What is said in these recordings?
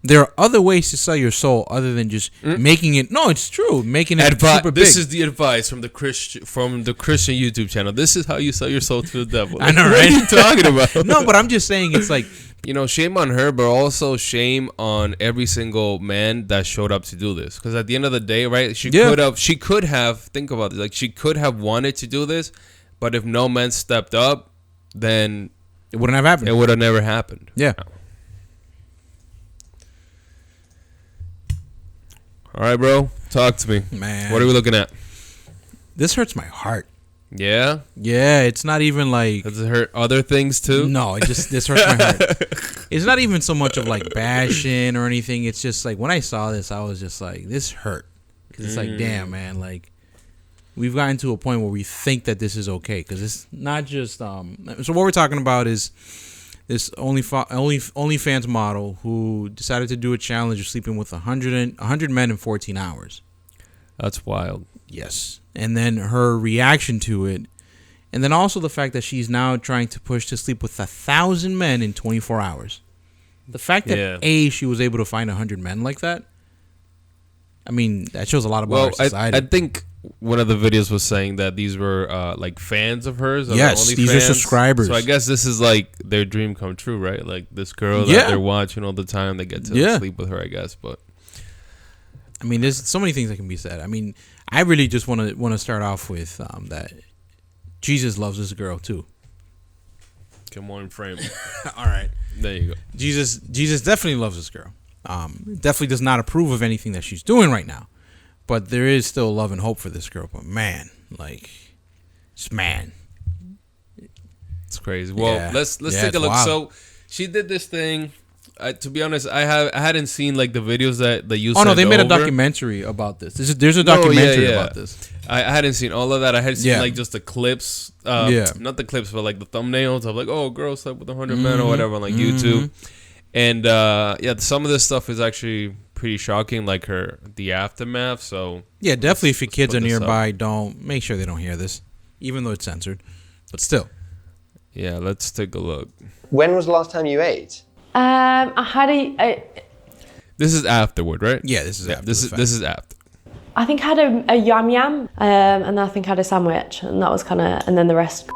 There are other ways to sell your soul other than just making it. No, it's true. Making it super big. This is the advice from the Christian YouTube channel. This is how you sell your soul to the devil. I know, right? What are you talking about? No, but I'm just saying it's like, you know, shame on her, but also shame on every single man that showed up to do this. Because at the end of the day, right? She could have. Think about it. Like, she could have wanted to do this, but if no man stepped up, then it wouldn't have happened. It would have never happened. Yeah. All right, bro. Talk to me. Man. What are we looking at? This hurts my heart. Yeah? Yeah, it's not even like... Does it hurt other things too? No, this hurts my heart. It's not even so much of like bashing or anything. It's just like when I saw this, I was just like, this hurt. Because it's like, damn, man, like we've gotten to a point where we think that this is okay. Because it's not just... So what we're talking about is this OnlyFans model who decided to do a challenge of sleeping with 100 men in 14 hours. That's wild. Yes. And then her reaction to it. And then also the fact that she's now trying to push to sleep with 1,000 men in 24 hours. The fact that, she was able to find 100 men like that, I mean, that shows a lot about our society. I think one of the videos was saying that these were like fans of hers. Yes, these are subscribers. So I guess this is like their dream come true, right? Like this girl that they're watching all the time, they get to sleep with her, I guess. But I mean, there's so many things that can be said. I mean, I really just want to start off with that Jesus loves this girl too. Come on, frame. All right, there you go. Jesus definitely loves this girl. Definitely does not approve of anything that she's doing right now, but there is still love and hope for this girl. But man, like, it's crazy. Well, let's take a look. Wild. So she did this thing. To be honest, I hadn't seen like the videos that you. Oh no, they made a documentary about this. There's a documentary about this. I hadn't seen all of that. I had seen like just the clips. Not the clips, but like the thumbnails of like, oh, girl slept with 100 men or whatever on like YouTube. And some of this stuff is actually pretty shocking, like the aftermath. So yeah, definitely. If your kids are nearby, don't make sure they don't hear this, even though it's censored. But still, yeah, let's take a look. When was the last time you ate? I had This is afterward, right? Yeah, this is after. This is after. I think I had a yum yum, and I think I had a sandwich, and that was kind of, and then the rest.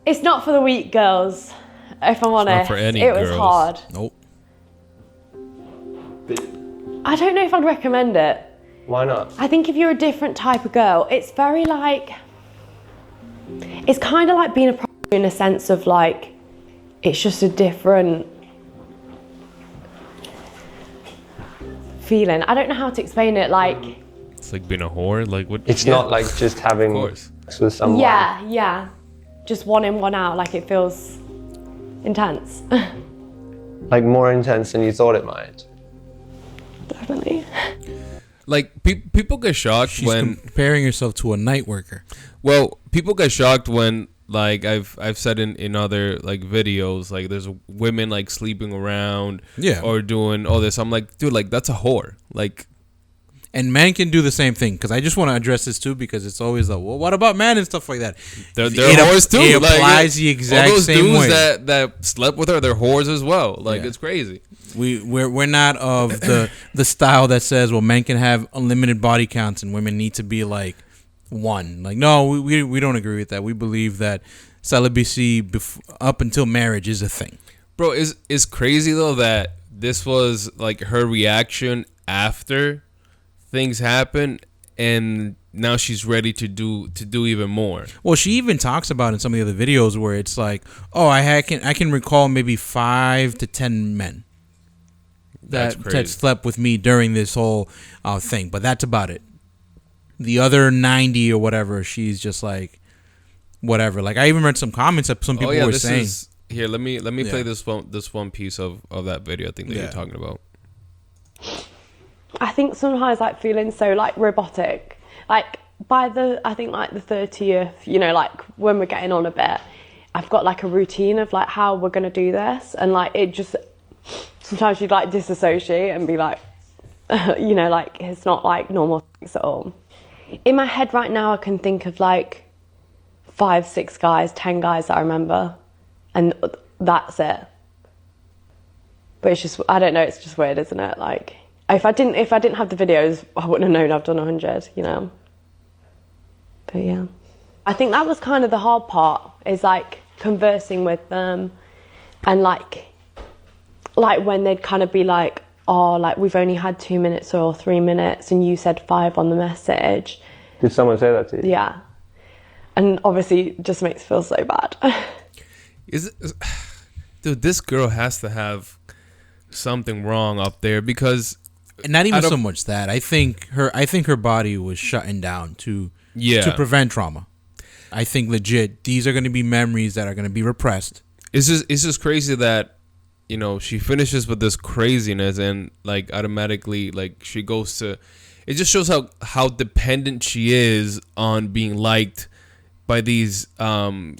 It's not for the weak girls, if I'm honest. Not for any girls. Was hard. Nope. I don't know if I'd recommend it. Why not? I think if you're a different type of girl, it's very like, it's kind of like being a prostitute in a sense of like, it's just a different feeling. I don't know how to explain it. Like, it's like being a whore. Like what? It's not like just having sex with someone. Yeah. Just one in, one out. Like it feels intense. Like more intense than you thought it might. Definitely. Like people get shocked when comparing yourself to a night worker. Well, people get shocked when. Like I've said in other like videos, like there's women like sleeping around, or doing all this. I'm like, dude, like that's a whore. Like, and men can do the same thing. Because I just want to address this too, because it's always like, well, what about men and stuff like that? They're whores too. It applies the exact all those same dudes way. that slept with her, they're whores as well. Like it's crazy. We're not of the style that says, well, men can have unlimited body counts and women need to be like one. Like, no, we don't agree with that. We believe that celibacy up until marriage is a thing. Bro, it's crazy though that this was like her reaction after things happen, and now she's ready to do even more. Well, she even talks about in some of the other videos where it's like, oh, I can recall maybe 5 to 10 men that slept with me during this whole thing, but that's about it. The other 90 or whatever, she's just like, whatever. Like I even read some comments that some people were saying. Here, let me play this one piece of that video. I think that you're talking about. I think sometimes like feeling so like robotic, like by the 30th, you know, like when we're getting on a bit, I've got like a routine of like how we're gonna do this, and like it just sometimes you'd like disassociate and be like, you know, like it's not like normal sex at all. In my head right now, I can think of like 5, 6 guys, 10 guys that I remember, and that's it. But it's just, I don't know, it's just weird, isn't it? Like, if I didn't have the videos, I wouldn't have known I've done 100, you know. But yeah, I think that was kind of the hard part, is like conversing with them, and like when they'd kind of be like, oh, like we've only had 2 minutes or 3 minutes and you said 5 on the message. Did someone say that to you? Yeah. And obviously it just makes me feel so bad. Dude, this girl has to have something wrong up there, because not even so much that. I think her body was shutting down to prevent trauma. I think legit these are going to be memories that are going to be repressed. It's just crazy that, you know, she finishes with this craziness and like automatically like she goes to, it just shows how dependent she is on being liked by these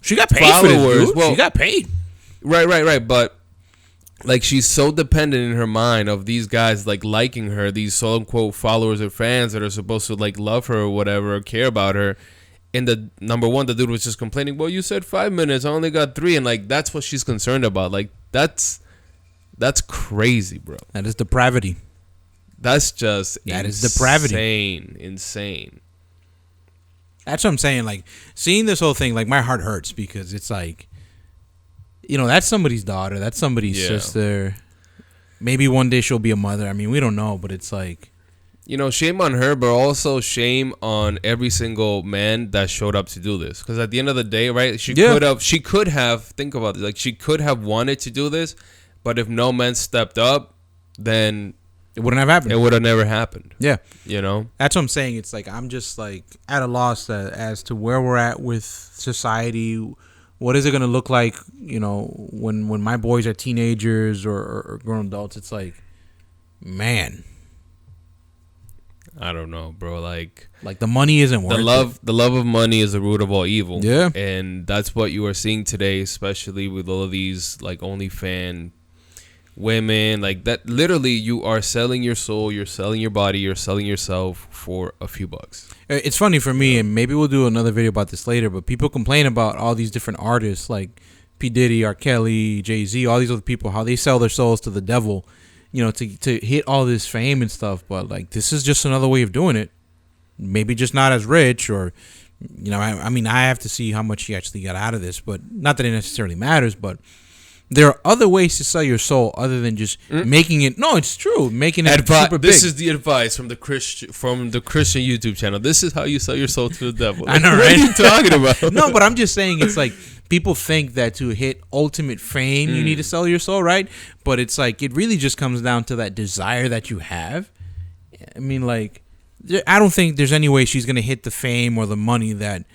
she got paid followers. For this, dude. Well, she got paid. Right. But like she's so dependent in her mind of these guys like liking her, these so unquote followers or fans that are supposed to like love her or whatever or care about her. And the number one, the dude was just complaining, well, you said 5 minutes, I only got 3, and like that's what she's concerned about. Like that's crazy, bro. That is depravity. That's just is depravity. Insane. That's what I'm saying. Like seeing this whole thing, like my heart hurts, because it's like, you know, that's somebody's daughter, that's somebody's sister. Maybe one day she'll be a mother. I mean, we don't know, but it's like, you know, shame on her, but also shame on every single man that showed up to do this. Because at the end of the day, right, she could have, think about this, like she could have wanted to do this, but if no man stepped up, then it wouldn't have happened. It would have never happened. Yeah. You know? That's what I'm saying. It's like, I'm just like at a loss as to where we're at with society. What is it going to look like, you know, when my boys are teenagers or grown adults? It's like, man, I don't know, bro. Like the money isn't worth it. The love of money is the root of all evil. Yeah. And that's what you are seeing today, especially with all of these like OnlyFans women. Like that, literally, you are selling your soul, you're selling your body, you're selling yourself for a few bucks. It's funny for me, and maybe we'll do another video about this later, but people complain about all these different artists like P. Diddy, R. Kelly, Jay-Z, all these other people, how they sell their souls to the devil, you know, to hit all this fame and stuff. But like, this is just another way of doing it. Maybe just not as rich, or, you know, I mean, I have to see how much he actually got out of this, but not that it necessarily matters. But there are other ways to sell your soul other than just making it. No, it's true. Making it super big. This is the advice from the Christian YouTube channel. This is how you sell your soul to the devil. I know, right? What are you talking about? No, but I'm just saying, it's like people think that to hit ultimate fame, you need to sell your soul, right? But it's like, it really just comes down to that desire that you have. I mean, like, I don't think there's any way she's going to hit the fame or the money that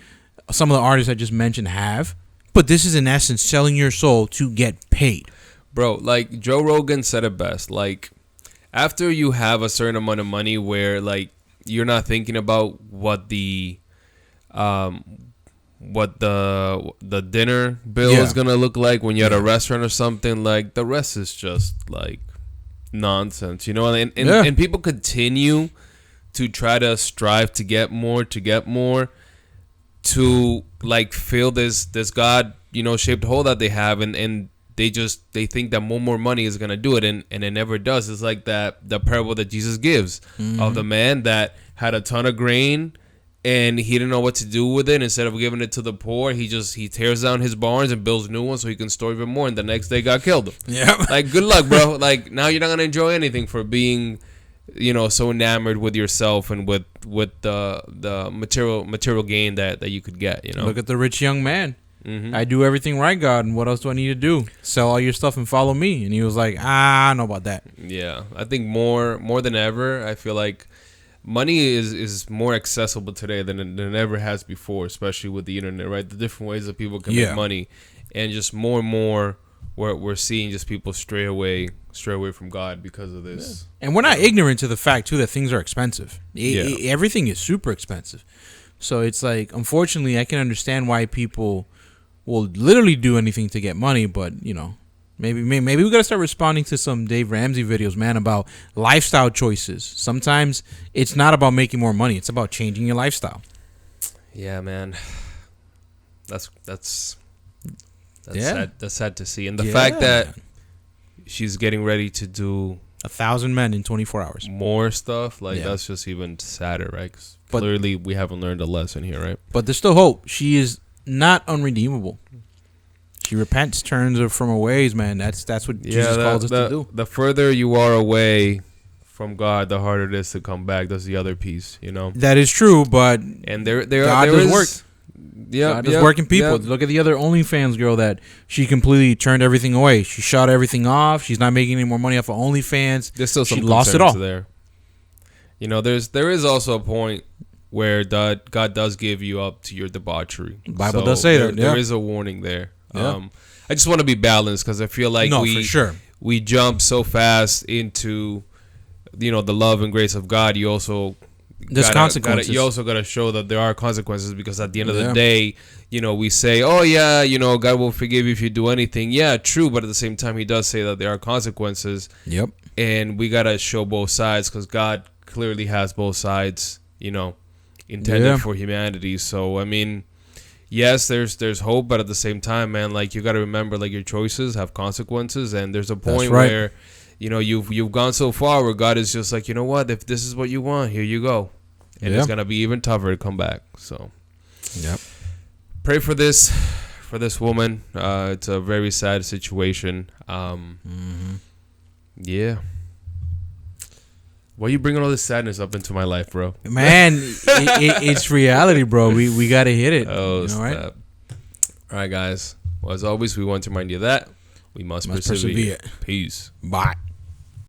some of the artists I just mentioned have. But this is in essence selling your soul to get paid. Bro, like Joe Rogan said it best. Like, after you have a certain amount of money where like you're not thinking about what the dinner bill is gonna look like when you're at a restaurant or something, like the rest is just like nonsense, you know. And people continue to try to strive to get more, to like fill this God, you know, shaped hole that they have, and they think that more money is gonna do it, and it never does. It's like the parable that Jesus gives of the man that had a ton of grain and he didn't know what to do with it. Instead of giving it to the poor, he tears down his barns and builds new ones so he can store even more, and the next day God killed him. Yeah. Like, good luck, bro. Like, now you're not gonna enjoy anything for being, you know, so enamored with yourself and with the material gain that you could get, you know. Look at the rich young man. I do everything right, God, and what else do I need to do? Sell all your stuff and follow me. And he was like, I don't know about that. Yeah, I think more than ever, I feel like money is more accessible today than it ever has before, especially with the internet, right? The different ways that people can make money, and just more and more we're seeing just people stray away from God because of this. And we're not ignorant to the fact too that things are expensive. Everything is super expensive. So it's like, unfortunately, I can understand why people will literally do anything to get money, but you know, maybe we gotta start responding to some Dave Ramsey videos, man, about lifestyle choices. Sometimes it's not about making more money; it's about changing your lifestyle. Yeah, man, that's sad. That's sad to see, and the fact that she's getting ready to do 1,000 men in 24 hours. More stuff. Like, that's just even sadder, right? 'Cause clearly, we haven't learned a lesson here, right? But there's still hope. She is not unredeemable. She repents, turns from her ways, man. That's what Jesus calls us to do. The further you are away from God, the harder it is to come back. That's the other piece, you know. That is true, but God does work. Yeah, God does work in people. Look at the other OnlyFans girl that she completely turned everything away. She shut everything off. She's not making any more money off of OnlyFans. There's still some she lost it all there. You know, there is also a point where God does give you up to your debauchery. The Bible does say that. There is a warning there. Yeah. I just want to be balanced because I feel like we jump so fast into, you know, the love and grace of God. You also there's consequences. You also got to show that there are consequences, because at the end of the day, you know, we say, oh yeah, you know, God will forgive you if you do anything. Yeah, true. But at the same time, he does say that there are consequences. Yep. And we got to show both sides, because God clearly has both sides, you know, intended for humanity. So, I mean, yes, there's hope, but at the same time, man, like, you got to remember, like, your choices have consequences. And there's a point where, you know, you've gone so far where God is just like, you know what, if this is what you want, here you go. And it's going to be even tougher to come back. So, pray for this woman. It's a very sad situation. Yeah. Why are you bringing all this sadness up into my life, bro? Man, it's reality, bro. We got to hit it. Oh, you know, right? All right, guys. Well, as always, we want to remind you that we must persevere. Peace. Bye.